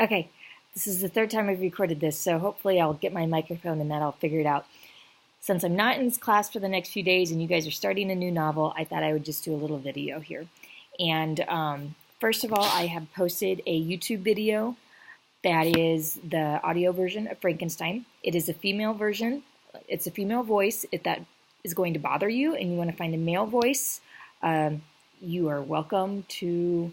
Okay, this is the third time I've recorded this, so hopefully I'll get my microphone and then I'll figure it out. Since I'm not in this class for the next few days and you guys are starting a new novel, I thought I would just do a little video here. And first of all, I have posted a YouTube video that is the audio version of Frankenstein. It is a female version. It's a female voice. If that is going to bother you and you want to find a male voice, you are welcome to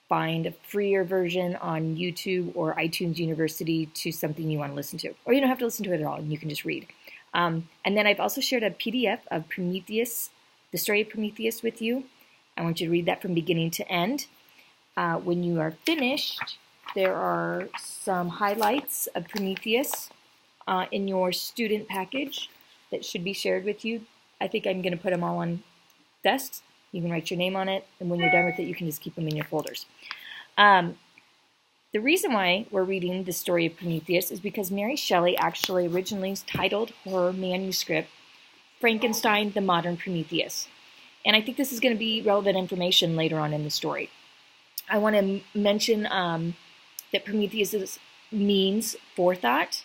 find a freer version on YouTube or iTunes University to something you want to listen to. Or you don't have to listen to it at all, and you can just read. And then I've also shared a PDF of Prometheus, the story of Prometheus with you. I want you to read that from beginning to end. When you are finished, there are some highlights of Prometheus in your student package that should be shared with you. I think I'm going to put them all on desks. You can write your name on it, and when you're done with it, you can just keep them in your folders. The reason why we're reading the story of Prometheus is because Mary Shelley actually originally titled her manuscript Frankenstein, the Modern Prometheus. And I think this is going to be relevant information later on in the story. I want to mention that Prometheus means forethought,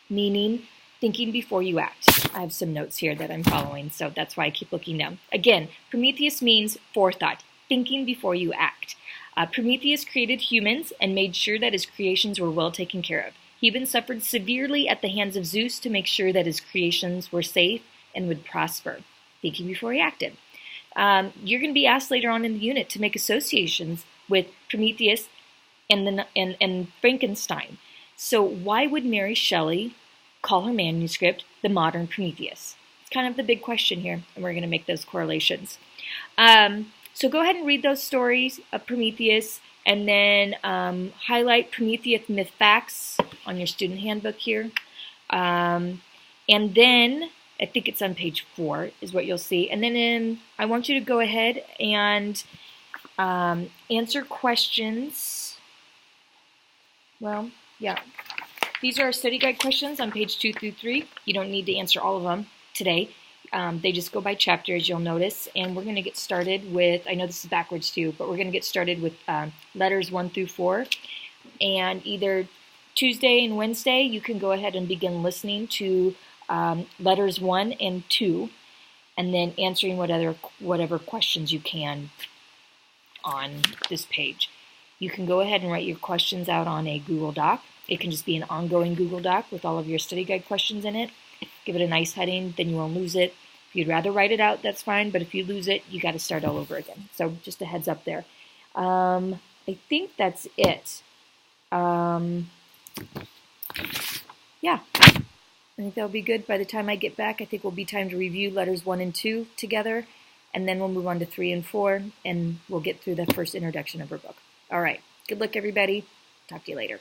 meaning thinking before you act. I have some notes here that I'm following, so that's why I keep looking down. Again, Prometheus means forethought, thinking before you act. Prometheus created humans and made sure that his creations were well taken care of. He even suffered severely at the hands of Zeus to make sure that his creations were safe and would prosper, thinking before he acted. You're going to be asked later on in the unit to make associations with Prometheus and Frankenstein. So why would Mary Shelley call her manuscript the Modern Prometheus? It's kind of the big question here, and we're going to make those correlations. So go ahead and read those stories of Prometheus, and then highlight Prometheus myth facts on your student handbook here. And then, I think it's on page 4 is what you'll see. And then I want you to go ahead and answer questions. Well, yeah. These are our study guide questions on page 2 through 3. You don't need to answer all of them today. They just go by chapter, as you'll notice. And we're going to get started with, I know this is backwards too, but we're going to get started with letters 1 through 4. And either Tuesday and Wednesday, you can go ahead and begin listening to letters 1 and 2, and then answering whatever questions you can on this page. You can go ahead and write your questions out on a Google Doc. It can just be an ongoing Google Doc with all of your study guide questions in it. Give it a nice heading, then you won't lose it. If you'd rather write it out, that's fine, but if you lose it, you got to start all over again. So just a heads up there. I think that's it. Yeah, I think that'll be good. By the time I get back, I think will be time to review letters 1 and 2 together, and then we'll move on to 3 and 4, and we'll get through the first introduction of her book. All right, good luck, everybody. Talk to you later.